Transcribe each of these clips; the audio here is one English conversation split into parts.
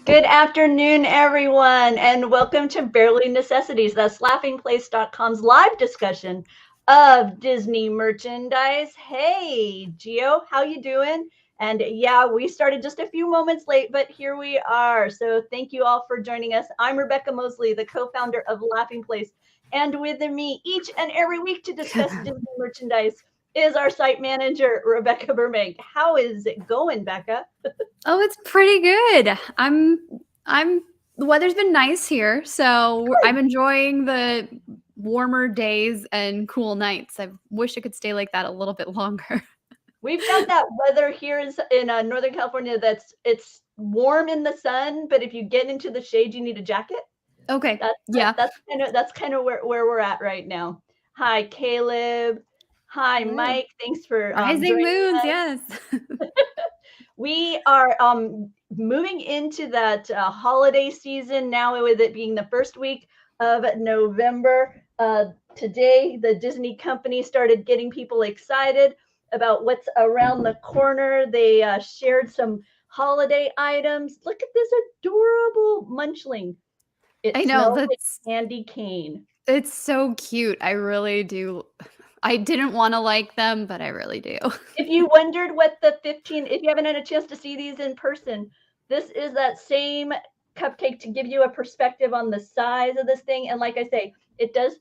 Good afternoon, everyone, and welcome to Barely Necessities. That's laughingplace.com's live discussion of Disney merchandise. Hey, Gio, how you doing? And yeah, we started just a few moments late, but here we are. So thank you all for joining us. I'm Rebecca Mosley, the co-founder of Laughing Place, and with me each and every week to discuss Disney merchandise is our site manager, Rebecca Burbank. How is it going, Becca? Oh, it's pretty good. The weather's been nice here, so I'm enjoying the warmer days and cool nights. I wish it could stay like that a little bit longer. We've got that weather here in Northern California it's warm in the sun, but if you get into the shade, you need a jacket. Okay. That's Yeah. that's kind of where we're at right now. Hi, Caleb. Hi, Hello. Mike. Thanks for Rising joining moons, us. yes. We are moving into that holiday season now, with it being the first week of November. Today, the Disney company started getting people excited about what's around the corner. They shared some holiday items. Look at this adorable munchling. It I know, smells like candy cane. it's so cute. I really do. I didn't want to like them, but I really do. If you wondered what if you haven't had a chance to see these in person, this is that same cupcake to give you a perspective on the size of this thing. And like I say, it does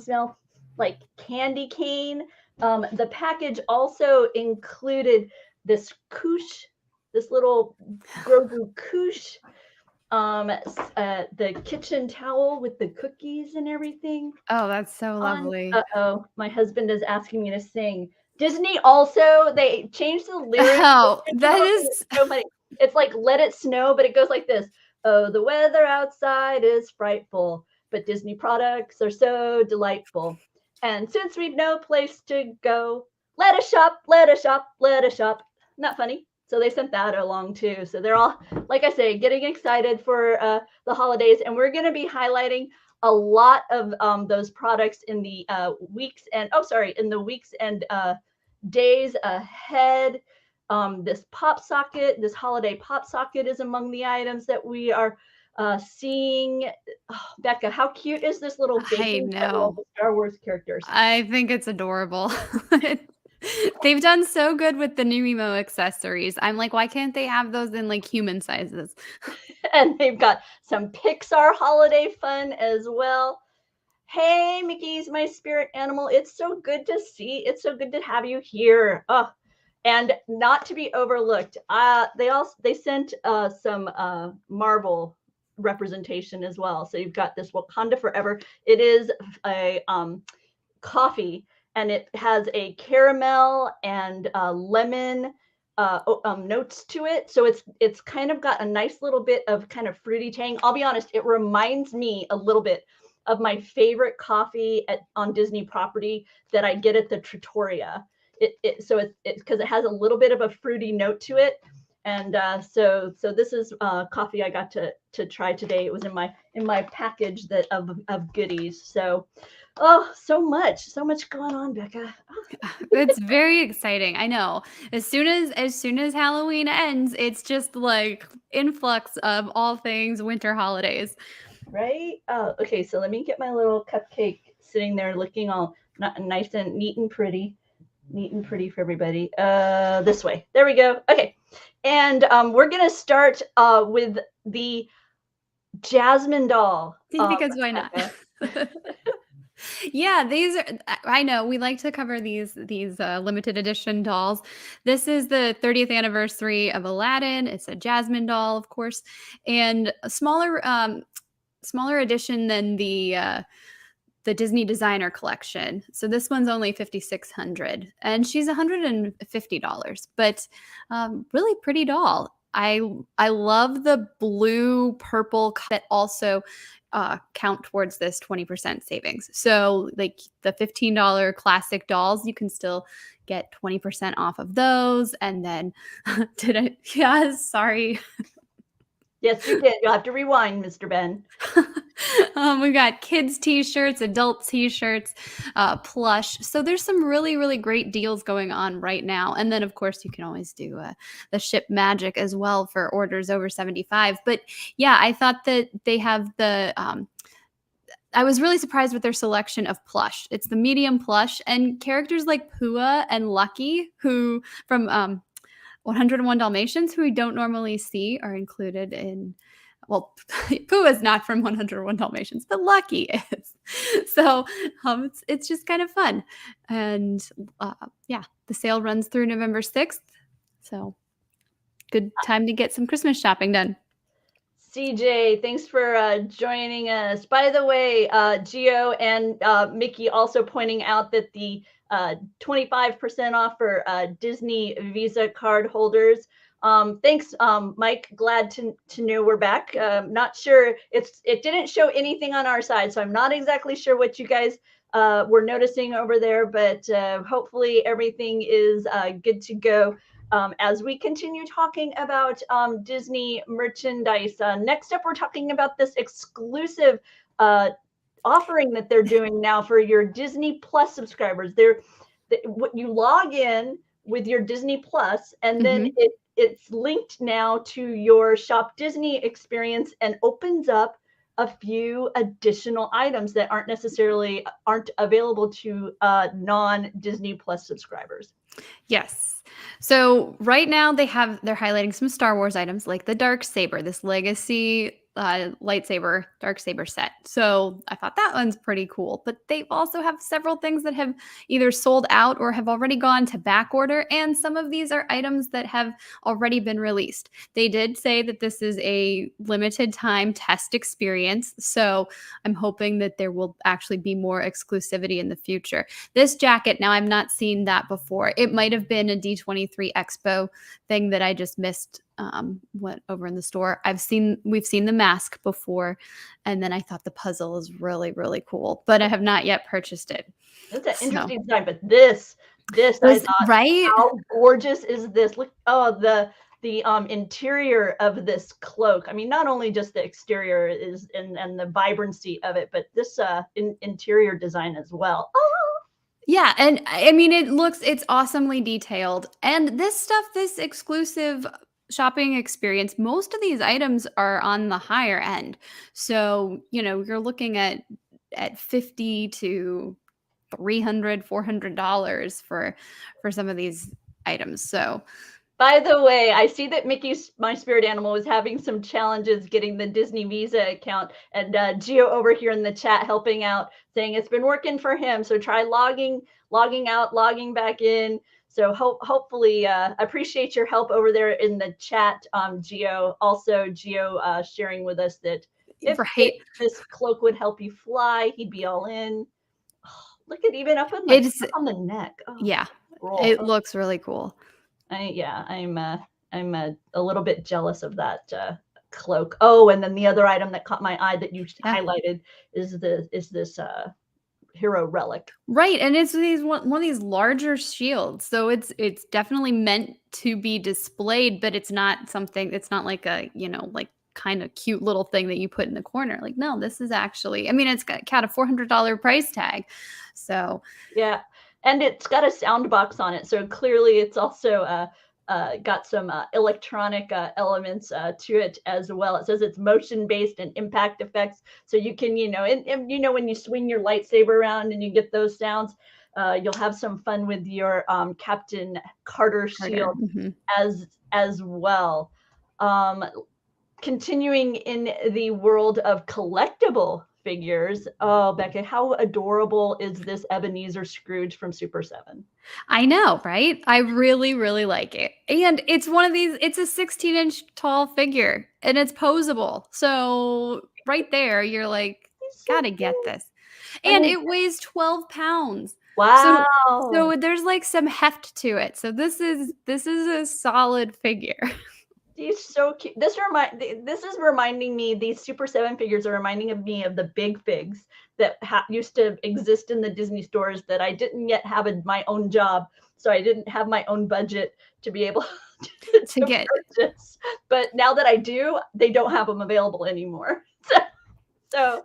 smell like candy cane. The package also included this couche, this little Grogu couche, the kitchen towel with the cookies and everything. Oh, that's so lovely. Uh-oh, my husband is asking me to sing. Disney also, they changed the lyrics. Oh, that is It's so funny. It's like "Let It Snow," but it goes like this: "Oh, the weather outside is frightful, but Disney products are so delightful. And since we've no place to go, let us shop, let us shop, let us shop." Not funny. So they sent that along too. So they're all, like I say, getting excited for the holidays, and we're going to be highlighting a lot of those products in the weeks and days ahead. This pop socket, this holiday pop socket, is among the items that we are seeing. Oh, Becca, how cute is this little I baking set with all know. the Star Wars characters? I think it's adorable. They've done so good with the new emo accessories. I'm like, why can't they have those in like human sizes? And they've got some Pixar holiday fun as well. Hey, Mickey's my spirit animal. It's so good to see. It's so good to have you here. Oh, and not to be overlooked, they sent some Marvel representation as well. So you've got this Wakanda Forever. It is a coffee, and it has a caramel and lemon notes to it. So it's kind of got a nice little bit of kind of fruity tang. I'll be honest, it reminds me a little bit of my favorite coffee on Disney property that I get at the Trattoria. So it's because it has a little bit of a fruity note to it. And so this is coffee I got to try today. It was in my package of goodies. So so much going on, Becca. It's very exciting. I know. As soon as Halloween ends, it's just like influx of all things winter holidays. Right? Oh, okay. So let me get my little cupcake sitting there looking all nice and neat and pretty. Neat and pretty for everybody. This way. There we go. Okay. And we're going to start with the Jasmine doll. Because why not? Yeah, these are. I know we like to cover these limited edition dolls. This is the 30th anniversary of Aladdin. It's a Jasmine doll, of course, and a smaller edition than the Disney Designer Collection. So this one's only $5,600, and she's $150, but really pretty doll. I love the blue purple that also count towards this 20% savings. So like the $15 classic dolls, you can still get 20% off of those. And then Yes, you did. You'll have to rewind, Mr. Ben. We got kids t-shirts, adult t-shirts, plush. So there's some really, really great deals going on right now. And then, of course, you can always do the ship magic as well for orders over 75. But yeah, I thought that they have I was really surprised with their selection of plush. It's the medium plush, and characters like Pua and Lucky, who from 101 Dalmatians, who we don't normally see, are included in. Well, Pooh is not from 101 Dalmatians, but Lucky is. So it's just kind of fun. And yeah, the sale runs through November 6th. So good time to get some Christmas shopping done. CJ, thanks for joining us. By the way, Gio and Mickey also pointing out that the 25% off for Disney Visa card holders. Thanks, Mike. Glad to know we're back. Not sure it didn't show anything on our side, so I'm not exactly sure what you guys were noticing over there, but hopefully everything is good to go. As we continue talking about Disney merchandise. Next up, we're talking about this exclusive offering that they're doing now for your Disney Plus subscribers. You log in with your Disney Plus, and then it's linked now to your Shop Disney experience and opens up a few additional items that aren't available to non-Disney Plus subscribers. Yes. So right now they're highlighting some Star Wars items like the dark saber, this legacy lightsaber dark saber set. So I thought that one's pretty cool. But they also have several things that have either sold out or have already gone to back order, and some of these are items that have already been released. They did say that this is a limited time test experience, so I'm hoping that there will actually be more exclusivity in the future. This jacket, now I've not seen that before. It might have been a D23 Expo thing that I just missed went over in the store. We've seen the mask before, and then I thought the puzzle is really, really cool, but I have not yet purchased it. It's an interesting design, but this I thought, right? How gorgeous is this? Look, the interior of this cloak. I mean, not only just the exterior is and the vibrancy of it, but this interior design as well. Oh. Yeah, and I mean, it's awesomely detailed. And this exclusive shopping experience, most of these items are on the higher end. So, you're looking at $50 to $300, $400 for some of these items. So, by the way, I see that Mickey's My Spirit Animal was having some challenges getting the Disney Visa account, and Gio over here in the chat helping out, saying it's been working for him. So try logging out, logging back in. So hopefully, appreciate your help over there in the chat, Gio. Also, Gio sharing with us that if this cloak would help you fly, he'd be all in. Oh, look at even up on the neck. Oh, yeah, it looks really cool. I'm a little bit jealous of that cloak. Oh, and then the other item that caught my eye that you highlighted is this hero relic. Right, and it's one of these larger shields, so it's definitely meant to be displayed, but it's not like a like kind of cute little thing that you put in the corner. Like, no, this is actually, I mean, it's got a $400 price tag, so yeah. And it's got a sound box on it, so clearly it's also got some electronic elements to it as well. It says it's motion-based and impact effects, so you can, and when you swing your lightsaber around and you get those sounds, you'll have some fun with your Captain Carter shield as well. Continuing in the world of collectible figures. Oh, Becca, how adorable is this Ebenezer Scrooge from Super 7? I know, right? I really, really like it. And it's one of these, it's a 16-inch tall figure and it's posable. So right there, you're like, gotta get this. And it weighs 12 pounds. Wow. So there's like some heft to it. So this is a solid figure. He's so cute. This is reminding me, these Super 7 figures are reminding me of the big figs that used to exist in the Disney stores that I didn't yet have my own job. So I didn't have my own budget to be able to get purchase. But now that I do, they don't have them available anymore. So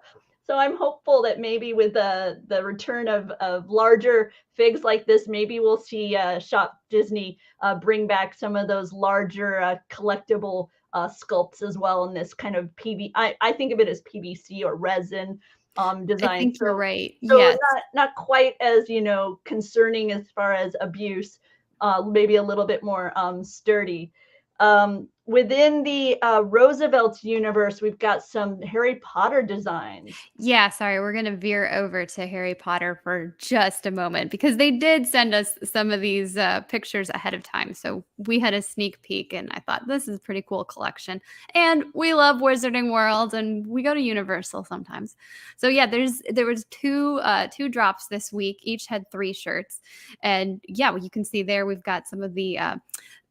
so I'm hopeful that maybe with the return of larger figs like this, maybe we'll see Shop Disney bring back some of those larger collectible sculpts as well in this kind of I think of it as PVC or resin I design. think you're right. So Yes. not quite as concerning as far as abuse, maybe a little bit more sturdy. Within the Roosevelt's universe, we've got some Harry Potter designs. Yeah, sorry, we're gonna veer over to Harry Potter for just a moment because they did send us some of these pictures ahead of time. So we had a sneak peek, and I thought this is a pretty cool collection. And we love Wizarding World, and we go to Universal sometimes. So yeah, there was two drops this week. Each had 3 shirts, and yeah, well, you can see there we've got some of the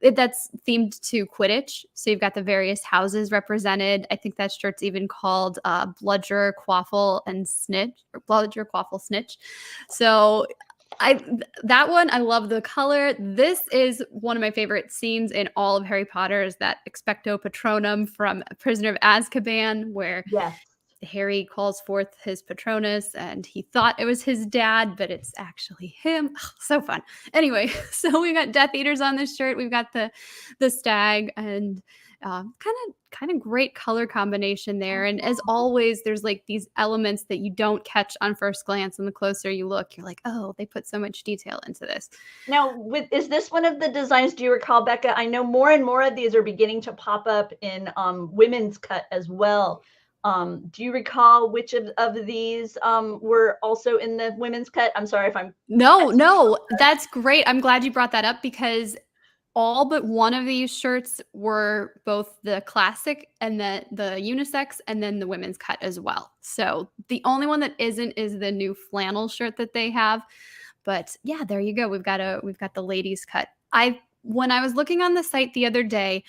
that's themed to Quidditch. So you've got the various houses represented. I think that shirt's even called Bludger, Quaffle, and Snitch, or Bludger, Quaffle, Snitch. So that one, I love the color. This is one of my favorite scenes in all of Harry Potter is that Expecto Patronum from Prisoner of Azkaban, where Yes. Harry calls forth his Patronus and he thought it was his dad, but it's actually him. Oh, so fun. Anyway, so we got Death Eaters on this shirt. We've got the stag and kind of great color combination there. And as always, there's like these elements that you don't catch on first glance. And the closer you look, you're like, oh, they put so much detail into this. Now, is this one of the designs? Do you recall, Becca? I know more and more of these are beginning to pop up in women's cut as well. Do you recall which of these were also in the women's cut? I'm sorry if I'm No, that's great. I'm glad you brought that up because all but one of these shirts were both the classic and the unisex and then the women's cut as well. So the only one that isn't is the new flannel shirt that they have. But yeah, there you go. We've got the ladies cut. When I was looking on the site the other day,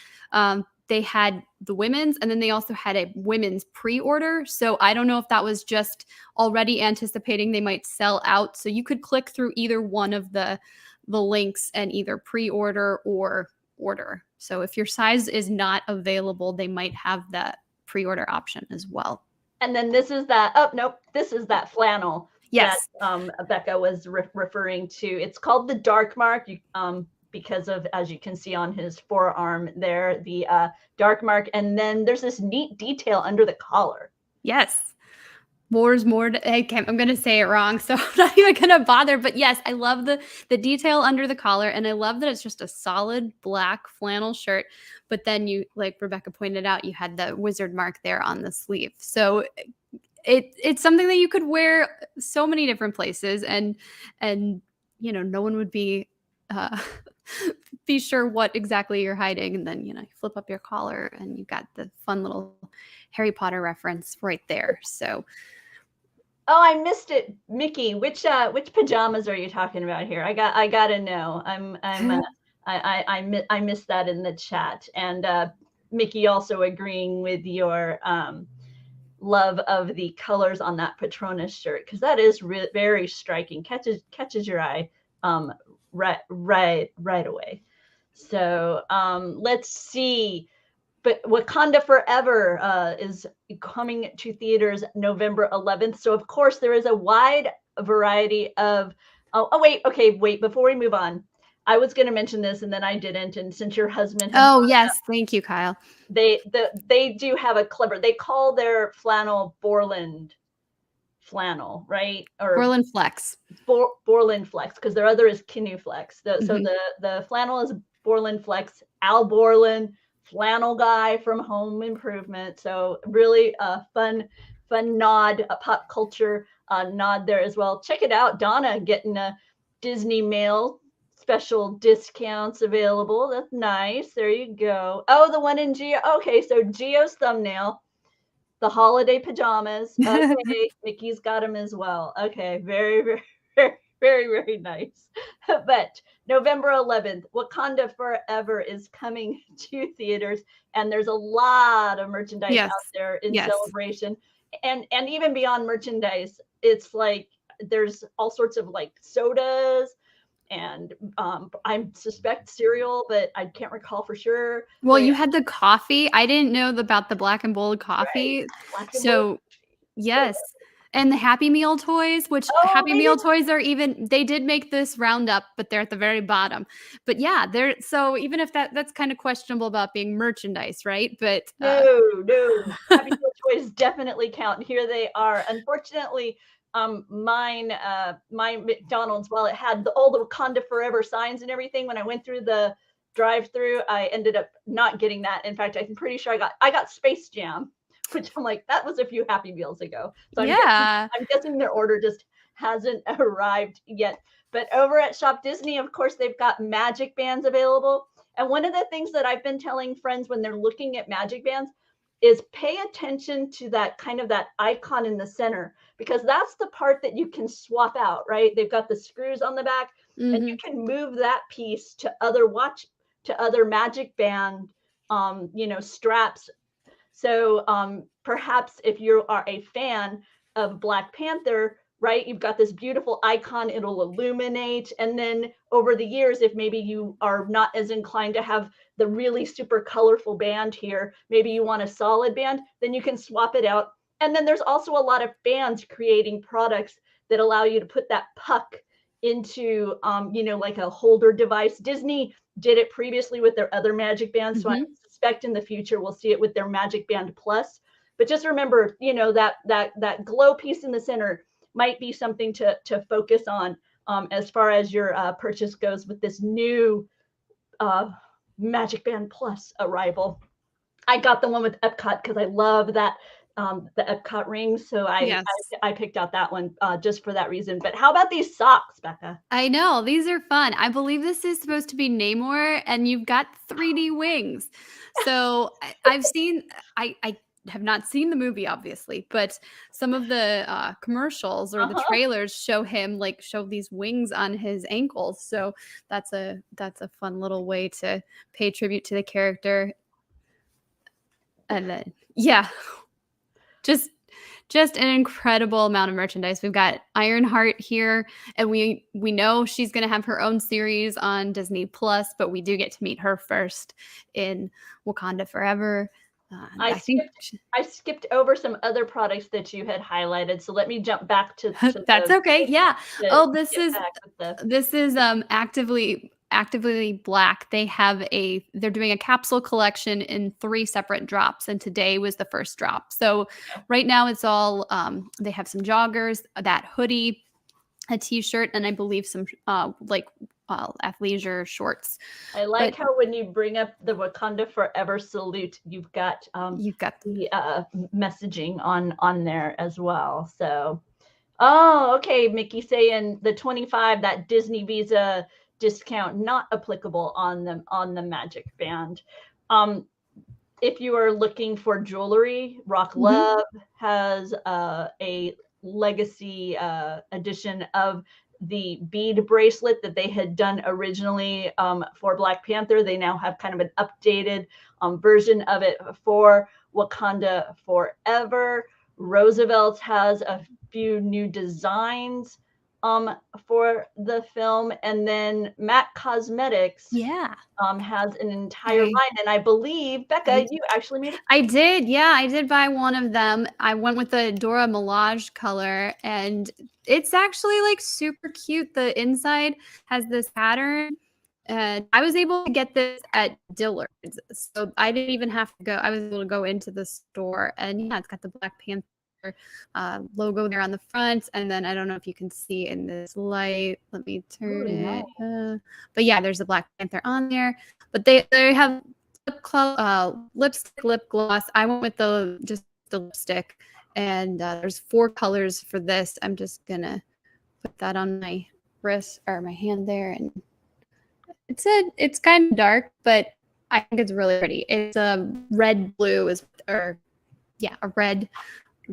they had the women's and then they also had a women's pre-order. So I don't know if that was just already anticipating they might sell out. So you could click through either one of the links and either pre-order or order. So if your size is not available, they might have that pre-order option as well. And then this is that. Oh nope, this is that flannel. Yes. That Becca was referring to. It's called the Dark Mark. Because of, as you can see on his forearm there, the dark mark, and then there's this neat detail under the collar. Yes. I'm going to say it wrong, so I'm not even going to bother. But yes, I love the detail under the collar, and I love that it's just a solid black flannel shirt. But then you, like Rebecca pointed out, you had the wizard mark there on the sleeve. So it's something that you could wear so many different places, and no one would be sure what exactly you're hiding. And then you flip up your collar, and you got the fun little Harry Potter reference right there. So. Oh, I missed it, Mickey. Which pajamas are you talking about here? I gotta know. I missed that in the chat, and Mickey also agreeing with your love of the colors on that Patronus shirt, because that is very striking. Catches your eye right away. So let's see. But Wakanda Forever is coming to theaters November 11th. So of course there is a wide variety of. Wait. Before we move on, I was going to mention this and then I didn't. And since your husband, yes, thank you, Kyle. They do have a clever. They call their flannel Borland flannel, right? Or Borland Flex. Borland Flex, because their other is Canoe Flex. So the flannel is Borland Flex. Al Borland, flannel guy from Home Improvement. So really fun nod, a pop culture nod there as well. Check it out. Donna getting a Disney mail special discounts available. That's nice. There you go. Oh, the one in Geo. Okay, so Geo's thumbnail, the holiday pajamas. Okay, Mickey's got them as well. Okay, very, very, very, very, very nice. But November 11th, Wakanda Forever is coming to theaters, and there's a lot of merchandise out there in celebration, and even beyond merchandise, it's like there's all sorts of like sodas. And I suspect cereal, but I can't recall for sure. Well, you had the coffee. I didn't know about the black and bold coffee. Right. So Yes. And the Happy Meal toys, which Oh, Happy they Meal did. toys are even they did make this roundup, but they're at the very bottom. But yeah, they're so even if that's kind of questionable about being merchandise, right? But No. Happy Meal toys definitely count. Here they are. Unfortunately, my McDonald's, while it had all the Wakanda Forever signs and everything, when I went through the drive-through, I ended up not getting that. In fact, I'm pretty sure I got Space Jam, which I'm like, that was a few Happy Meals ago. So yeah. I'm guessing their order just hasn't arrived yet. But over at Shop Disney, of course, they've got magic bands available. And one of the things that I've been telling friends when they're looking at magic bands is pay attention to that kind of that icon in the center, because that's the part that you can swap out, right? They've got the screws on the back, and you Mhm. can move that piece to other magic band straps. So perhaps if you are a fan of Black Panther, right, you've got this beautiful icon, it'll illuminate. And then over the years, if maybe you are not as inclined to have the really super colorful band here, maybe you want a solid band, then you can swap it out. And then there's also a lot of fans creating products that allow you to put that puck into, like a holder device. Disney did it previously with their other magic bands. So I Mhm. suspect in the future we'll see it with their Magic Band Plus. But just remember, that glow piece in the center might be something to focus on as far as your purchase goes with this new uh, Magic Band Plus arrival. I got the one with Epcot because I love that the Epcot rings. So Yes. I picked out that one just for that reason. But how about these socks, Becca? I know, these are fun. I believe this is supposed to be Namor, and you've got 3D wings. So I've seen, I have not seen the movie, obviously, but some of the commercials or the Uh-huh. trailers show him like show these wings on his ankles. So that's a fun little way to pay tribute to the character. And then yeah, just just an incredible amount of merchandise. We've got Ironheart here, and we know she's going to have her own series on Disney Plus, but we do get to meet her first in Wakanda Forever. I I think skipped I skipped over some other products that you had highlighted. So let me jump back to that's the okay. Yeah. to Oh, this get is back with the this is actively black. They're doing a capsule collection in 3 separate drops, and today was the first drop. So okay. right now it's all they have some joggers, that hoodie, a t-shirt, and I believe some athleisure shorts. I like But how when you bring up the Wakanda Forever salute, you've got you've got the messaging on there as well. So oh, okay, Mickey saying the 25, that Disney Visa discount not applicable on the Magic Band. Um, if you are looking for jewelry, Rock mhm. Love has a legacy edition of the bead bracelet that they had done originally for Black Panther. They now have kind of an updated version of it for Wakanda Forever. Roosevelt has a few new designs for the film, and then MAC Cosmetics Yeah. has an entire I line, and I believe, I Becca, you actually made a I did, yeah, I did buy one of them. I went with the Dora Milaje color, and it's actually, like, super cute. The inside has this pattern, and I was able to get this at Dillard's, so I didn't even have to go I was able to go into the store, and, yeah, it's got the Black Panther, logo there on the front, and then I don't know if you can see in this light. Let me turn really nice. it, but, yeah, there's a Black Panther on there, but they have lipstick, lip gloss. I went with just the lipstick, and there's 4 colors for this. I'm just gonna put that on my wrist or my hand there, and it's kind of dark, but I think it's really pretty. It's a red blue or yeah, a red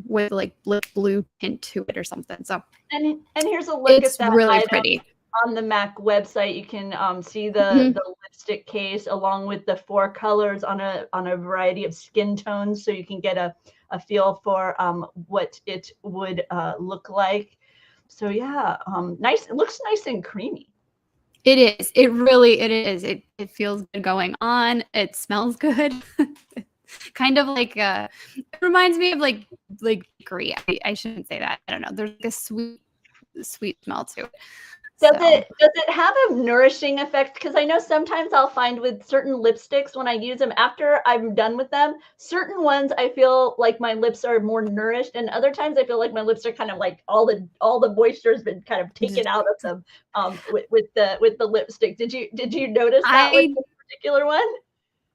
with like blue tint to it or something. So And here's a look at it's that really item pretty. on the MAC website. You can see Mhm. the lipstick case along with the 4 colors on a variety of skin tones, so you can get a feel for what it would look like. So yeah, nice. It looks nice and creamy. It is. It really it is. It feels good going on. It smells good. kind of like it reminds me of like bakery. I shouldn't say that. I don't know. There's like a sweet smell to it. Does So it have a nourishing effect? Because I know sometimes I'll find with certain lipsticks when I use them after I'm done with them, certain ones I feel like my lips are more nourished, and other times I feel like my lips are kind of like all the moisture has been kind of taken out of them with the lipstick. Did you notice that with I this particular one?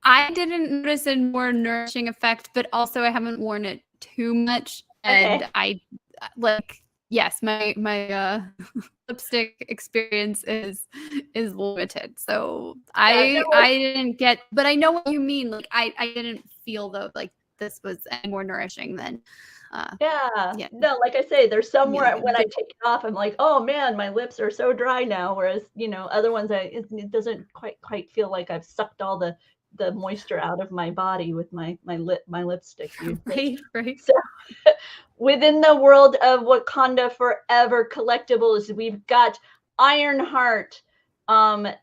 I didn't notice a more nourishing effect, but also I haven't worn it too much, and Okay. I like yes, my lipstick experience is limited. So Yeah, no, I didn't get, but I know what you mean. Like I didn't feel though like this was any more nourishing than yeah. yeah, No, like I say, there's some you know, where when I take it off, I'm like, "Oh man, my lips are so dry now." Whereas, other ones it doesn't quite feel like I've sucked all the moisture out of my body with my lipstick usage. right. So, within the world of Wakanda Forever collectibles, we've got Ironheart, a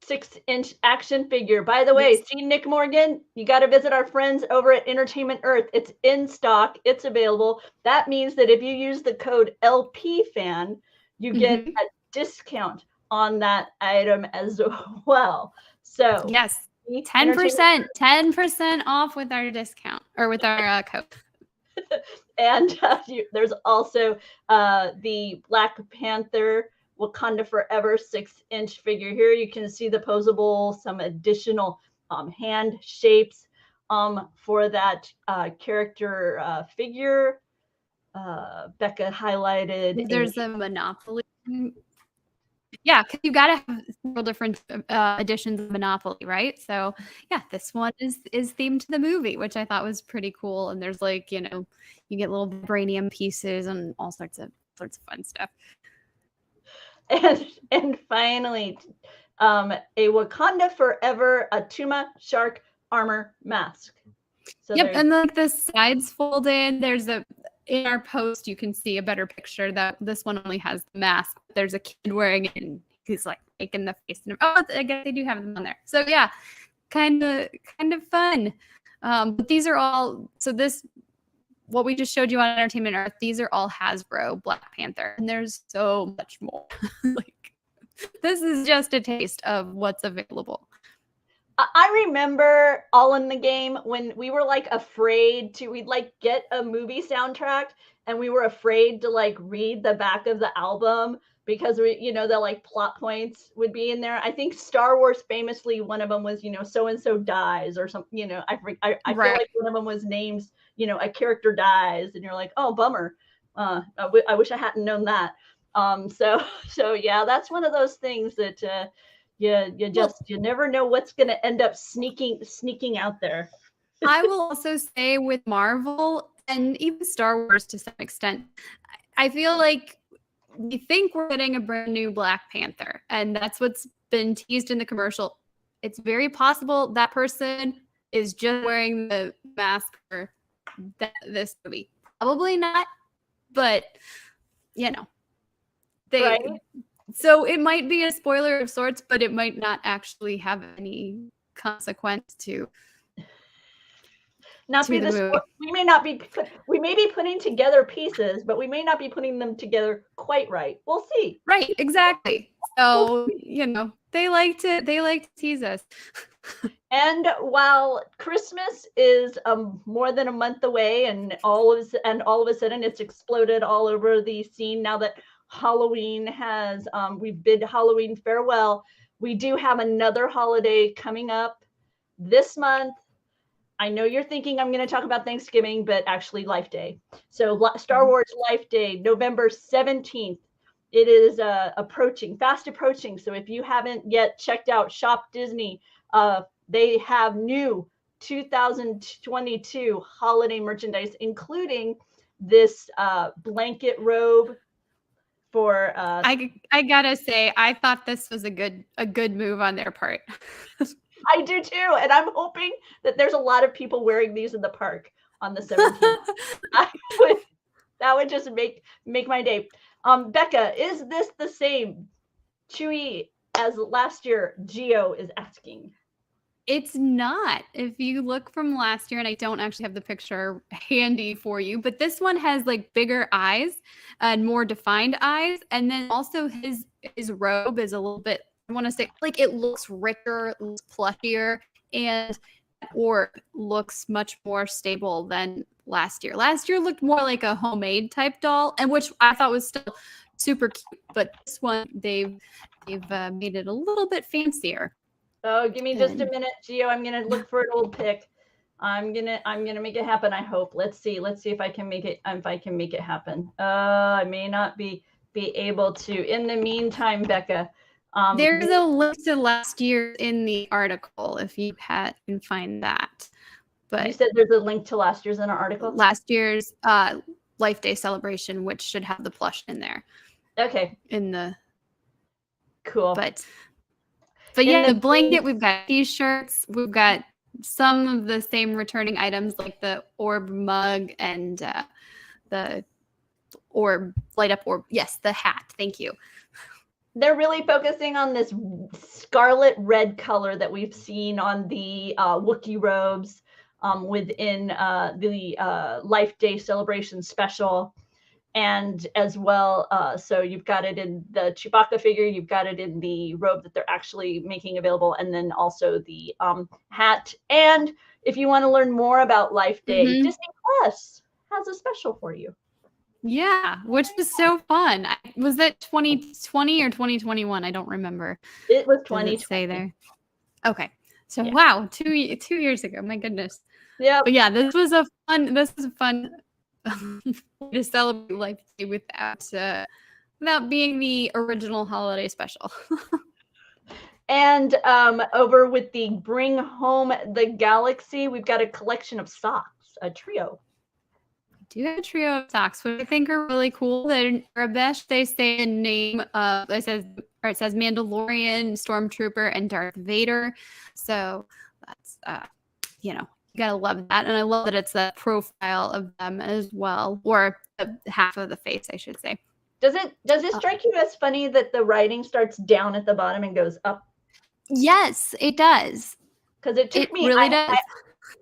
6-inch action figure. By the way, Yes. see Nick Morgan, you got to visit our friends over at Entertainment Earth. It's in stock, it's available. That means that if you use the code LPFAN, you get Mhm. a discount on that item as well. So, Yes. see Entertainment 10% off with our discount or with our code. and there's also the Black Panther Wakanda Forever 6-inch figure here. You can see the posable, some additional hand shapes for that character figure. Becca highlighted There's a Monopoly. Yeah, because you gotta have several different editions of Monopoly, right? So yeah, this one is themed to the movie, which I thought was pretty cool. And there's like, you get little vibranium pieces and all sorts of fun stuff. and finally, a Wakanda Forever Atuma shark armor mask. So Yep, there's and like the sides fold in. In our post, you can see a better picture that this one only has the mask. There's a kid wearing it, and he's like making the face. I guess they do have them on there. So yeah, kind of fun. But these are all what we just showed you on Entertainment Earth. These are all Hasbro Black Panther, and there's so much more. Like this is just a taste of what's available. I remember All in the Game when we were like we'd like get a movie soundtrack and we were afraid to like read the back of the album because the like plot points would be in there. I think Star Wars famously, one of them was, so and so dies or something, I feel Right. like one of them was names, a character dies and you're like, oh, bummer. I wish I hadn't known that. So yeah, that's one of those things that, you never know what's going to end up sneaking out there. I will also say with Marvel and even Star Wars to some extent, I feel like we think we're getting a brand new Black Panther, and that's what's been teased in the commercial. It's very possible that person is just wearing the mask for this movie. Probably not, but Right. so it might be a spoiler of sorts, but it might not actually have any consequence to Not be the this. movie. We may be putting together pieces, but we may not be putting them together quite right. We'll see. Right, exactly. So, they like to tease us. And while Christmas is more than a month away, and all of a sudden it's exploded all over the scene now that Halloween has we've bid Halloween farewell. We do have another holiday coming up this month. I know you're thinking I'm going to talk about Thanksgiving, but actually Life Day. So Star Wars Life Day, November 17th. It is fast approaching. So if you haven't yet checked out Shop Disney, they have new 2022 holiday merchandise, including this blanket robe for I gotta say, I thought this was a good move on their part. I do too, and I'm hoping that there's a lot of people wearing these in the park on the 17th. That would just make my day. Becca, is this the same Chewy as last year? Geo is asking. It's not. If you look from last year, and I don't actually have the picture handy for you, but this one has like bigger eyes and more defined eyes. And then also his robe is a little bit, I want to say, like it looks richer, it looks plushier, and that orb looks much more stable than last year. Last year looked more like a homemade type doll, and which I thought was still super cute. But this one they've made it a little bit fancier. Oh, give me just a minute, Gio. I'm gonna look for an old pic. I'm gonna make it happen. I hope. Let's see if I can make it. If I can make it happen. I may not be able to. In the meantime, Becca, there's a link to last year in the article if you can find that. But you said there's a link to last year's in our article. Last year's Life Day celebration, which should have the plush in there. Okay. In the cool. But yeah, the blanket, we've got t-shirts, we've got some of the same returning items like the orb mug and the orb, light up orb. Yes, the hat. Thank you. They're really focusing on this scarlet red color that we've seen on the Wookiee robes within the Life Day celebration special. And as well, so you've got it in the Chewbacca figure, you've got it in the robe that they're actually making available, and then also the hat. And if you want to learn more about Life Day, Disney Plus has a special for you. Yeah, which was so fun. Was that 2020 or 2021? I don't remember. It was 2020. Say there. Okay, so yeah. Wow, 2 years ago. My goodness. Yeah. But yeah, this was a fun to celebrate Life Day without being the original holiday special. And over with the Bring Home the Galaxy, we've got a collection of socks, a trio. We do have a trio of socks, which I think are really cool. They're Arabesh. They say a name. It says Mandalorian, Stormtrooper, and Darth Vader. So that's you gotta love that, and I love that it's the profile of them as well, or half of the face, I should say. Does it strike you as funny that the writing starts down at the bottom and goes up? Yes, it does. Because it took me. Really does.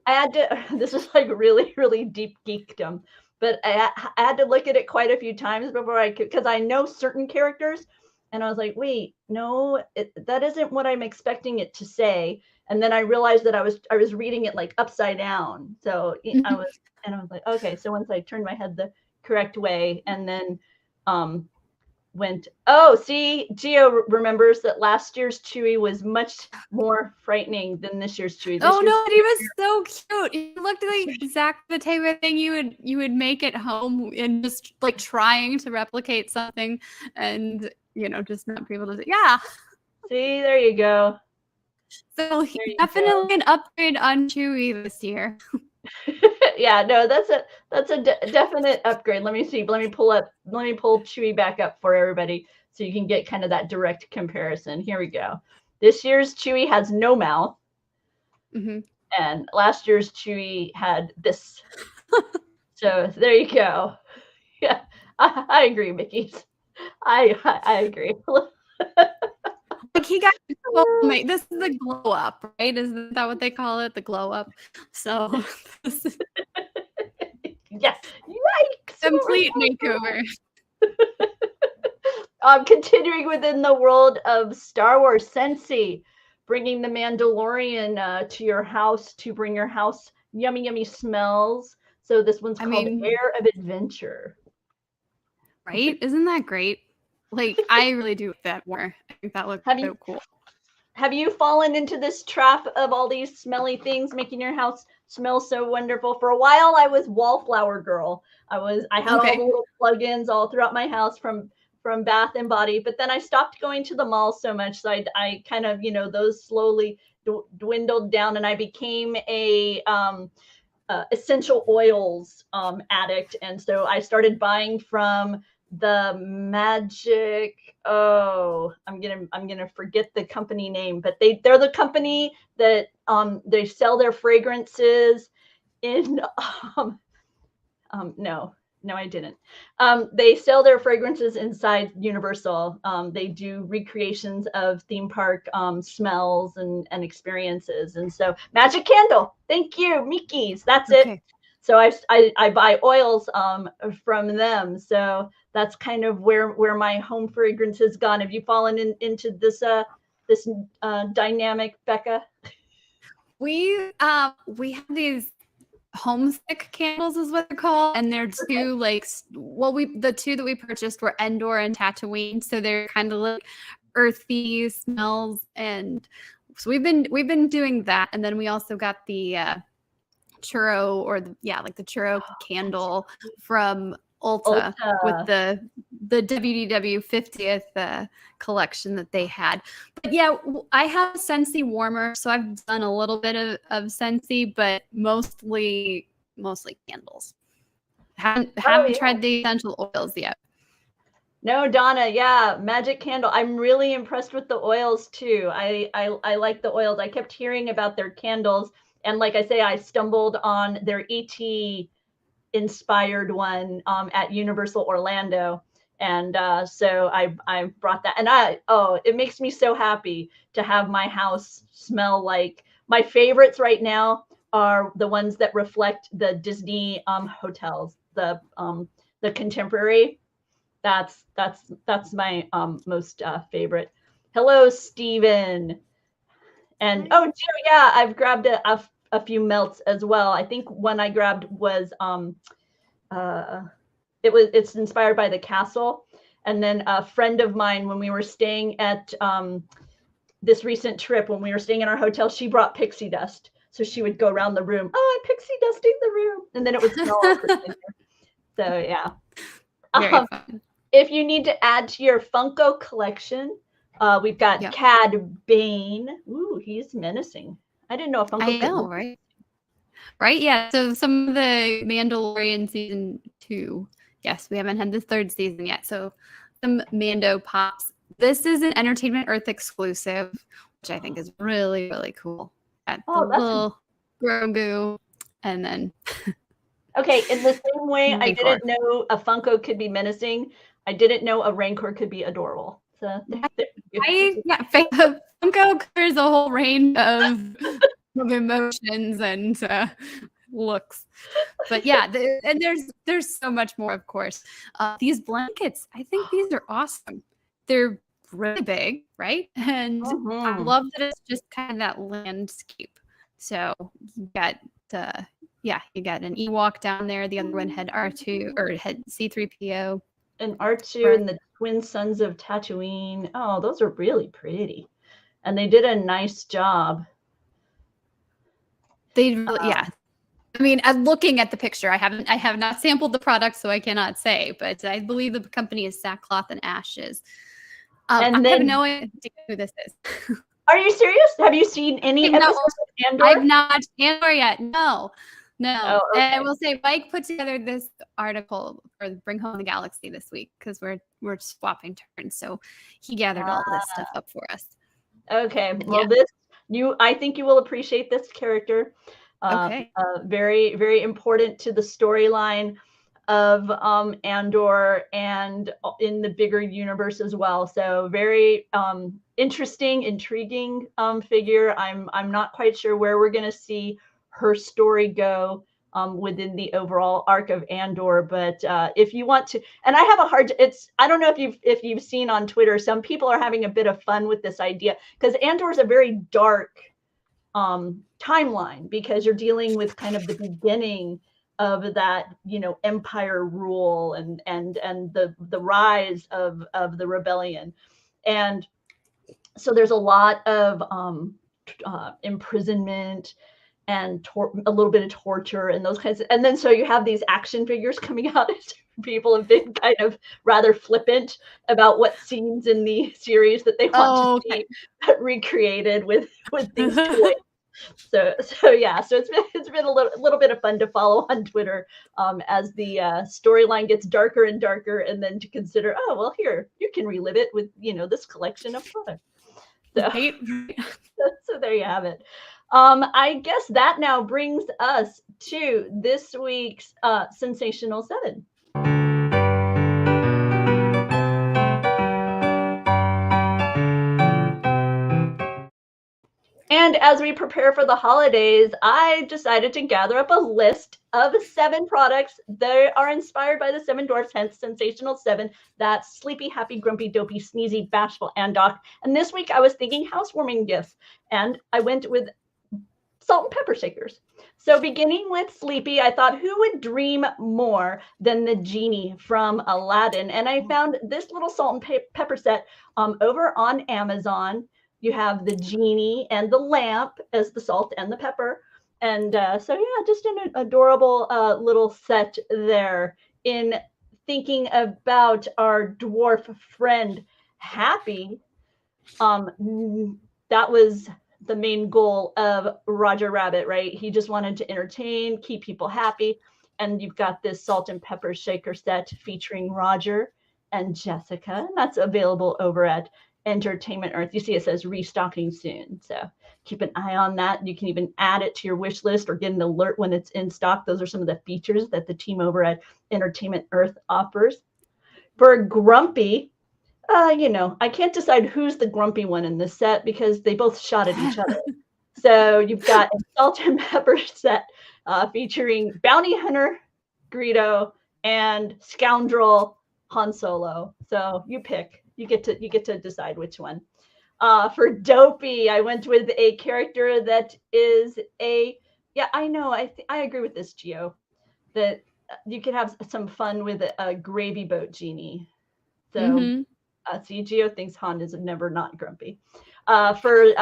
I had to. This is like really, really deep geekdom, but I had to look at it quite a few times before I could, because I know certain characters, and I was like, wait, no, that isn't what I'm expecting it to say. And then I realized that I was reading it like upside down. So I was like, okay. So once I turned my head the correct way, and then went, oh, see, Gio remembers that last year's Chewie was much more frightening than this year's Chewie. No, he was so cute. He looked like exactly the type of thing you would make at home, and just like trying to replicate something, and just not be able to. Yeah. See, there you go. So definitely an upgrade on Chewie this year. Yeah, no, that's a definite upgrade. Let me see. Let me pull Chewie back up for everybody so you can get kind of that direct comparison. Here we go. This year's Chewie has no mouth, and last year's Chewie had this. So there you go. Yeah, I agree, Mickey. I agree. Like he got this is the glow up, right? Isn't that what they call it? The glow up. So yeah, yikes! Complete makeover. Continuing within the world of Star Wars, Sensi, bringing the Mandalorian to your house to bring your house yummy smells. So this one's called Air of Adventure. Right? Isn't that great? Like, I really do that more. I think that looks so cool. Have you fallen into this trap of all these smelly things making your house smell so wonderful? For a while, I was wallflower girl. I had all the little plugins all throughout my house from Bath and Body, but then I stopped going to the mall so much, so I kind of, those slowly dwindled down, and I became a essential oils addict, and so I started buying from the Magic. Oh, I'm gonna forget the company name, but they're the company that they sell their fragrances in no, No, I didn't. They sell their fragrances inside Universal. They do recreations of theme park smells and experiences. And so, Magic Candle. Thank you, Mickey's. That's it. Okay. So I buy oils from them. So that's kind of where my home fragrance has gone. Have you fallen into this dynamic, Becca? We have these homesick candles is what they're called, and they're two like the two that we purchased were Endor and Tatooine, so they're kind of like earthy smells, and so we've been doing that, and then we also got the churro or the churro candle from Ulta with the WDW 50th collection that they had. But yeah, I have a Scentsy warmer, so I've done a little bit of Scentsy, but mostly candles. Haven't tried the essential oils yet. No, Donna, yeah, Magic Candle. I'm really impressed with the oils too. I like the oils. I kept hearing about their candles, and like I say, I stumbled on their ET inspired one at Universal Orlando, and so I brought that, and it makes me so happy to have my house smell like my favorites right now are the ones that reflect the Disney hotels, the contemporary. That's my most favorite. Hello, Steven. And oh, yeah, I've grabbed a few melts as well. I think one I grabbed was it's inspired by the castle. And then a friend of mine, when we were staying at this recent trip, when we were staying in our hotel, she brought pixie dust. So she would go around the room. Oh, I'm pixie dusting the room, and then it would smell all pretty in there. So yeah. Very fun. If you need to add to your Funko collection, we've got Cad Bane. Ooh, he's menacing. I didn't know a Funko. I know, right? Right? Yeah. So some of the Mandalorian season 2. Yes, we haven't had the 3rd season yet. So some Mando pops. This is an Entertainment Earth exclusive, which I think is really, really cool. Got the little Grogu, and then. Okay, in the same way, I didn't know a Funko could be menacing. I didn't know a Rancor could be adorable. So Funko covers a whole range of emotions and looks. But yeah, and there's so much more, of course. These blankets, I think these are awesome. They're really big, right? And I love that it's just kind of that landscape. So you got you got an Ewok down there. The other one had R2 or had C-3PO. And R2 and the twin sons of Tatooine. Oh, those are really pretty. And they did a nice job. They really, I mean, looking at the picture, I have not sampled the product, so I cannot say, but I believe the company is Sackcloth and Ashes. And I have no idea who this is. Are you serious? Have you seen any episodes of Andor? I've not Andor yet. No. Oh, okay. And I will say Mike put together this article for Bring Home the Galaxy this week because we're swapping turns. So he gathered all this stuff up for us. Okay. Well, I think you will appreciate this character. Okay. Very, very important to the storyline of Andor and in the bigger universe as well. So very interesting, intriguing figure. I'm not quite sure where we're going to see her story go within the overall arc of Andor, but if you want to, and I have I don't know if you've seen on Twitter, some people are having a bit of fun with this idea because Andor is a very dark timeline because you're dealing with kind of the beginning of that, empire rule and the rise of the rebellion, and so there's a lot of imprisonment and a little bit of torture and those kinds of, and then so you have these action figures coming out. People have been kind of rather flippant about what scenes in the series that they want to see recreated with these toys. So it's been a little bit of fun to follow on Twitter as the storyline gets darker and darker, and then to consider, here you can relive it with this collection of products. So, so there you have it. I guess that now brings us to this week's Sensational 7. as we prepare for the holidays, I decided to gather up a list of 7 products that are inspired by the 7 dwarfs, hence Sensational 7. That's sleepy, happy, grumpy, dopey, sneezy, bashful, and doc. And this week I was thinking housewarming gifts, and I went with salt and pepper shakers. So beginning with sleepy, I thought, who would dream more than the genie from Aladdin? And I found this little salt and pepper set over on Amazon. You have the genie and the lamp as the salt and the pepper. And so, yeah, just an adorable little set there. In thinking about our dwarf friend, Happy, that was the main goal of Roger Rabbit, right? He just wanted to entertain, keep people happy. And you've got this salt and pepper shaker set featuring Roger and Jessica. And that's available over at Entertainment Earth. You see it says restocking soon. So keep an eye on that. You can even add it to your wish list or get an alert when it's in stock. Those are some of the features that the team over at Entertainment Earth offers. For Grumpy, I can't decide who's the grumpy one in this set because they both shot at each other. So you've got a salt and pepper set featuring Bounty Hunter Greedo and Scoundrel Han Solo. So you pick. You get to decide which one. For Dopey, I went with a character that is I know. I agree with this, Gio, that you can have some fun with a gravy boat genie. So. See, Gio thinks Han is never not grumpy. For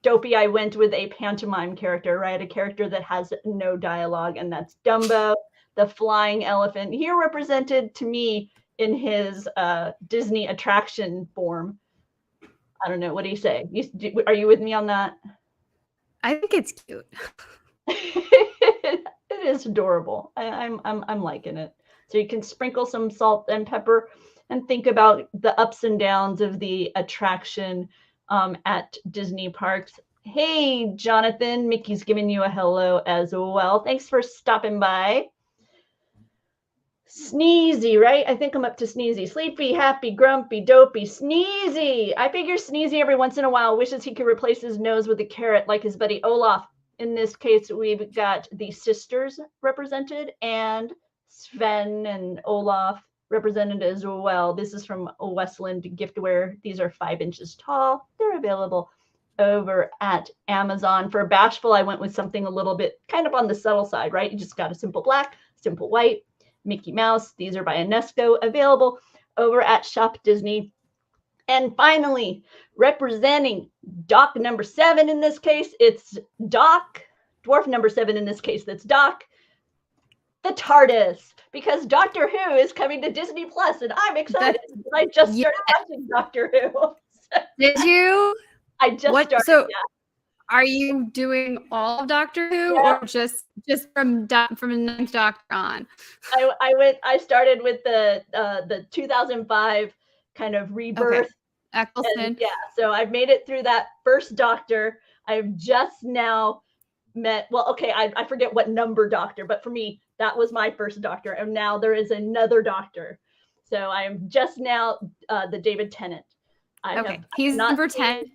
Dopey, I went with a pantomime character, right? A character that has no dialogue, and that's Dumbo, the flying elephant. Here represented to me in his Disney attraction form. I don't know. What do you say? Are you with me on that? I think it's cute. It is adorable. I'm liking it. So you can sprinkle some salt and pepper and think about the ups and downs of the attraction at Disney parks. Hey, Jonathan, Mickey's giving you a hello as well. Thanks for stopping by. Sneezy, right? I think I'm up to Sneezy. Sleepy, happy, grumpy, dopey, Sneezy. I figure Sneezy every once in a while wishes he could replace his nose with a carrot like his buddy Olaf. In this case, we've got the sisters represented and Sven and Olaf represented as well. This is from Westland Giftware. These are 5 inches tall. They're available over at Amazon. For Bashful, I went with something a little bit kind of on the subtle side, right? You just got a simple black, simple white, Mickey Mouse. These are by Unesco, available over at Shop Disney. And finally, representing Doc number 7 in this case, it's Doc. Dwarf number 7 in this case, that's Doc. The TARDIS, because Doctor Who is coming to Disney Plus, and I'm excited. I just started watching Doctor Who. Did you? I just started. So, are you doing all of Doctor Who, or just from 9th Doctor on? I started with the 2005 kind of rebirth. Okay. Eccleston. Yeah, so I've made it through that first Doctor. I've just now met. Well, okay, I forget what number Doctor, but for me, that was my first Doctor, and now there is another Doctor. So I'm just now the David Tennant. He's number 10.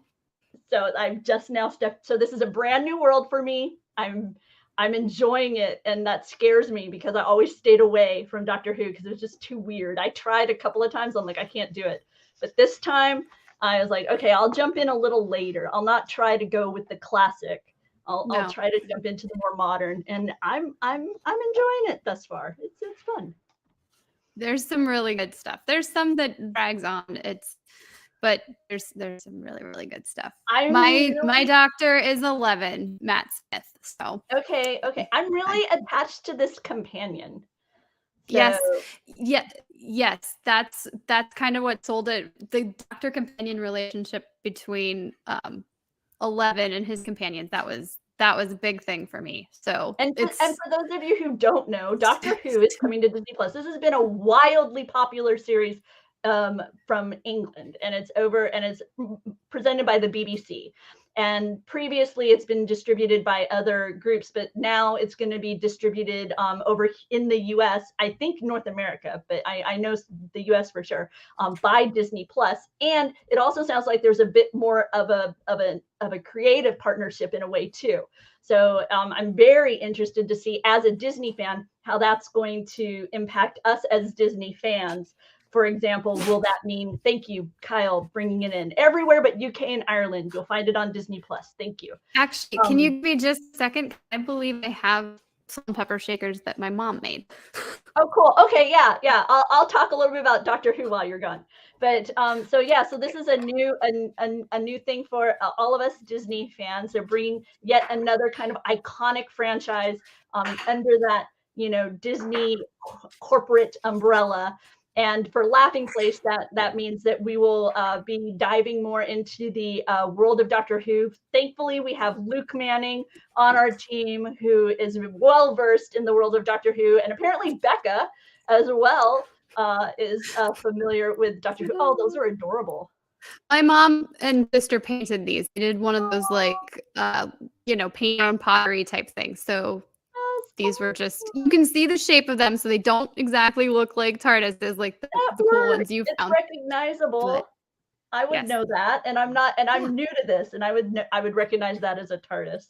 So I've just now stepped. So this is a brand new world for me. I'm enjoying it, and that scares me because I always stayed away from Doctor Who because it was just too weird. I tried a couple of times. I'm like, I can't do it. But this time I was like, okay, I'll jump in a little later. I'll not try to go with the classic. I'll try to jump into the more modern, and I'm enjoying it thus far. It's fun. There's some really good stuff. There's some that drags on. But there's some really, really good stuff. My Doctor is 11, Matt Smith. So okay. I'm really attached to this companion. So. Yes. That's kind of what sold it. The Doctor companion relationship between 11 and his companions. That was a big thing for me. So and for those of you who don't know, Doctor Who is coming to Disney Plus. This has been a wildly popular series from England, and it's presented by the BBC. And previously it's been distributed by other groups, but now it's going to be distributed over in the US, I think North America, but I know the US for sure, by Disney Plus. And it also sounds like there's a bit more of a creative partnership in a way too. So I'm very interested to see, as a Disney fan, how that's going to impact us as Disney fans. For example, will that mean, thank you, Kyle, bringing it in everywhere but UK and Ireland? You'll find it on Disney Plus. Thank you. Actually, can you give me just a second? I believe I have salt and pepper shakers that my mom made. Oh, cool. Okay, yeah. I'll talk a little bit about Doctor Who while you're gone. But so this is a new thing for all of us Disney fans. They're bringing yet another kind of iconic franchise under that Disney corporate umbrella. And for Laughing Place, that means that we will be diving more into the world of Doctor Who. Thankfully, we have Luke Manning on our team, who is well versed in the world of Doctor Who, and apparently Becca as well is familiar with Doctor Who. Oh, those are adorable. My mom and sister painted these. They did one of those paint on pottery type things. So these were just, you can see the shape of them, so they don't exactly look like TARDISes, like the cool ones you found. It's recognizable. But, I would know that, and I'm not, and I'm new to this, and I would recognize that as a TARDIS.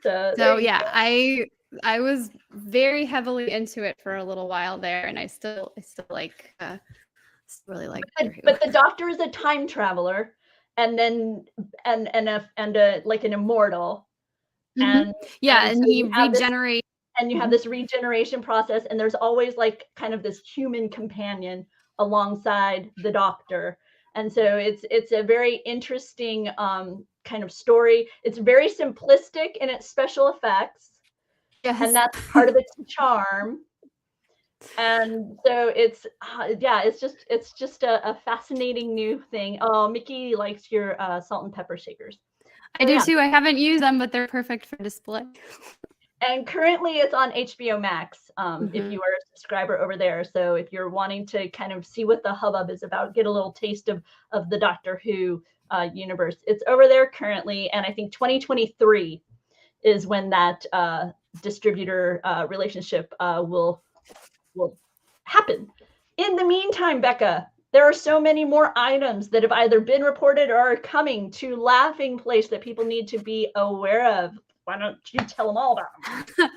So yeah, I was very heavily into it for a little while there, and I still like really like. But the Doctor is a time traveler, and then like an immortal, and so he regenerates. And you have this regeneration process, and there's always like kind of this human companion alongside the Doctor. And so it's a very interesting kind of story. It's very simplistic in its special effects. Yes. And that's part of its charm. And so it's just a fascinating new thing. Oh, Mickey likes your salt and pepper shakers. I do too. I haven't used them, but they're perfect for display. And currently it's on HBO Max, if you are a subscriber over there. So if you're wanting to kind of see what the hubbub is about, get a little taste of the Doctor Who universe, it's over there currently. And I think 2023 is when that distributor relationship will happen. In the meantime, Becca, there are so many more items that have either been reported or are coming to Laughing Place that people need to be aware of. Why don't you tell them all about them?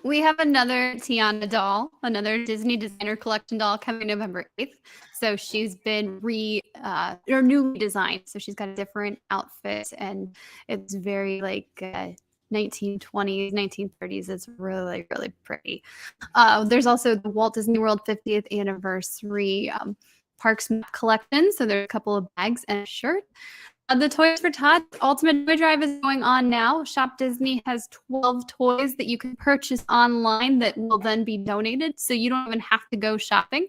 We have another Tiana doll, another Disney Designer Collection doll coming November 8th. So she's been newly designed. So she's got a different outfit, and it's very like 1920s, 1930s. It's really, really pretty. There's also the Walt Disney World 50th anniversary Parks Map collection. So there's a couple of bags and a shirt. The Toys for Tots Ultimate Toy Drive is going on now. Shop Disney has 12 toys that you can purchase online that will then be donated, so you don't even have to go shopping.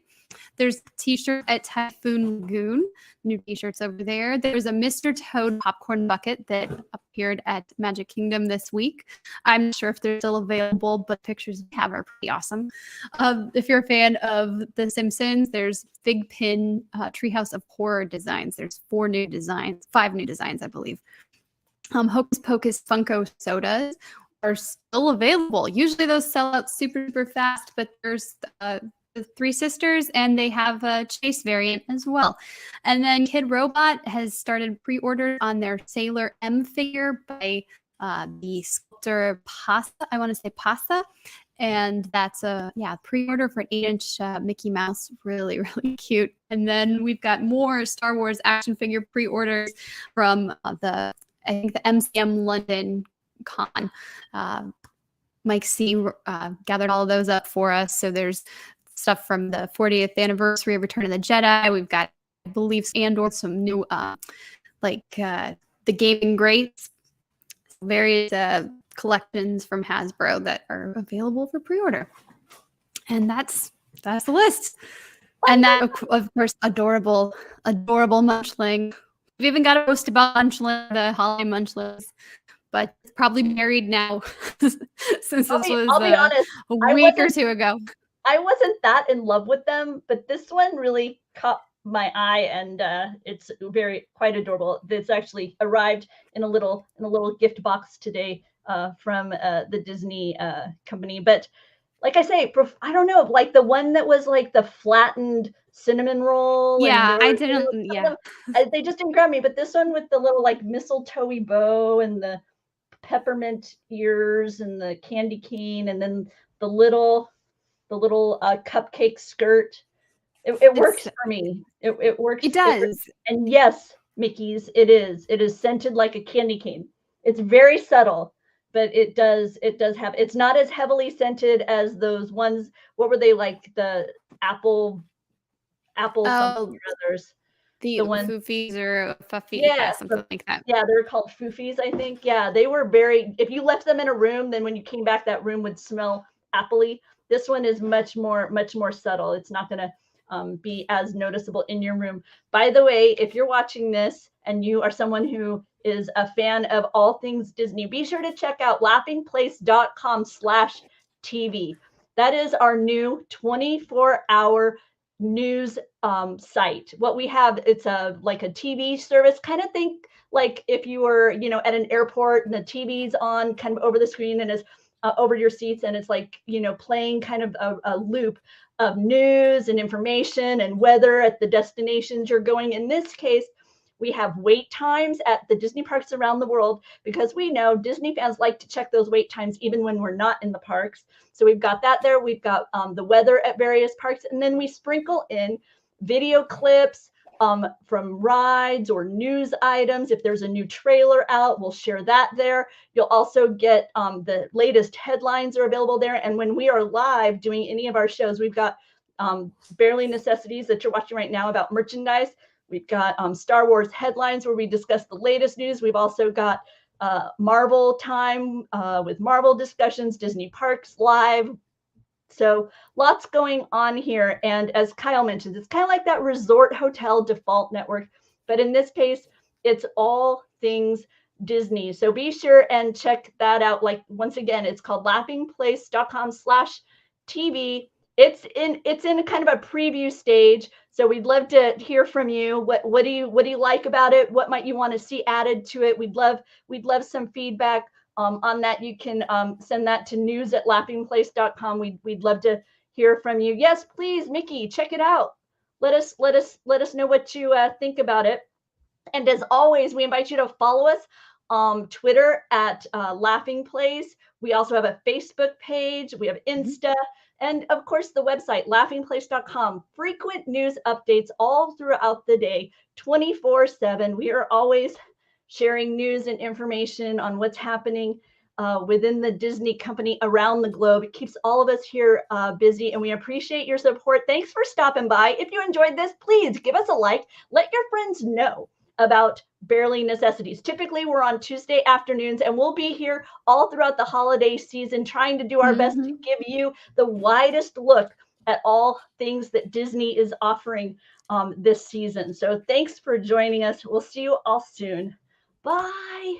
There's t-shirts at Typhoon Lagoon, new t-shirts over there. There's a Mr. Toad popcorn bucket that appeared at Magic Kingdom this week. I'm not sure if they're still available, but pictures we have are pretty awesome. If you're a fan of The Simpsons, there's Big Pin Treehouse of Horror designs. There's 5 new designs, I believe. Hocus Pocus Funko sodas are still available. Usually those sell out super, super fast, but there's the Three Sisters, and they have a Chase variant as well. And then Kid Robot has started pre-order on their Sailor M figure by the sculptor Pasta. I want to say Pasta. And that's a pre-order for an 8-inch Mickey Mouse. Really, really cute. And then we've got more Star Wars action figure pre-orders from the MCM London Con. Mike C gathered all of those up for us. So there's stuff from the 40th anniversary of Return of the Jedi. We've got, I believe, Andor, some new the gaming greats, various collections from Hasbro that are available for pre-order. And that's the list. And that, of course, adorable Munchling. We've even got a post about Munchling, the holiday Munchlings, but it's probably buried now since this was a week or two ago. I wasn't that in love with them, but this one really caught my eye, and it's quite adorable. It's actually arrived in a little gift box today from the Disney company. But like I say, I don't know, like the one that was like the flattened cinnamon roll, and Yeah, there I were, didn't. some of Yeah, them, they just didn't grab me. But this one with the little like mistletoe bow and the peppermint ears and the candy cane, and then the little cupcake skirt. It it's works for me. It works. it does. And yes, Mickey's, it is. It is scented like a candy cane. It's very subtle, but it does have. It's not as heavily scented as those ones. What were they like? The apple something Oh, or others. the The one. foofies or fuffy, yeah, Yes, something like that. yeah, they're called foofies, I think. Yeah, they were very. If you left them in a room, then when you came back, that room would smell appley. This one is much more subtle. It's not going to be as noticeable in your room. By the way, if you're watching this and you are someone who is a fan of all things Disney, be sure to check out laughingplace.com/TV. That is our new 24-hour news site. What we have, it's a like a TV service. Kind of think like if you were, at an airport and the TV's on kind of over the screen and is over your seats, and it's like, playing kind of a loop of news and information and weather at the destinations you're going. In this case, we have wait times at the Disney parks around the world, because we know Disney fans like to check those wait times even when we're not in the parks. So we've got that there. We've got the weather at various parks, and then we sprinkle in video clips from rides or news items. If there's a new trailer out, we'll share that there. You'll also get the latest headlines are available there. And when we are live doing any of our shows, we've got Barely Necessities that you're watching right now about merchandise. We've got Star Wars headlines where we discuss the latest news. We've also got Marvel time with Marvel discussions, Disney Parks Live. So lots going on here. And as Kyle mentioned, it's kind of like that resort hotel default network. But in this case, it's all things Disney. So be sure and check that out. Like, once again, it's called laughingplace.com/TV. It's in a kind of a preview stage. So we'd love to hear from you. What do you like about it? What might you want to see added to it? We'd love some feedback on that. You can send that to news@laughingplace.com. We'd love to hear from you. Yes, please, Mickey, check it out. Let us know what you think about it. And as always, we invite you to follow us on Twitter at Laughing Place. We also have a Facebook page. We have Insta. And of course, the website, laughingplace.com. Frequent news updates all throughout the day, 24/7. We are always sharing news and information on what's happening within the Disney company around the globe. It keeps all of us here busy, and we appreciate your support. Thanks for stopping by. If you enjoyed this, please give us a like. Let your friends know about Barely Necessities. Typically, we're on Tuesday afternoons, and we'll be here all throughout the holiday season, trying to do our best to give you the widest look at all things that Disney is offering this season. So thanks for joining us. We'll see you all soon. Bye.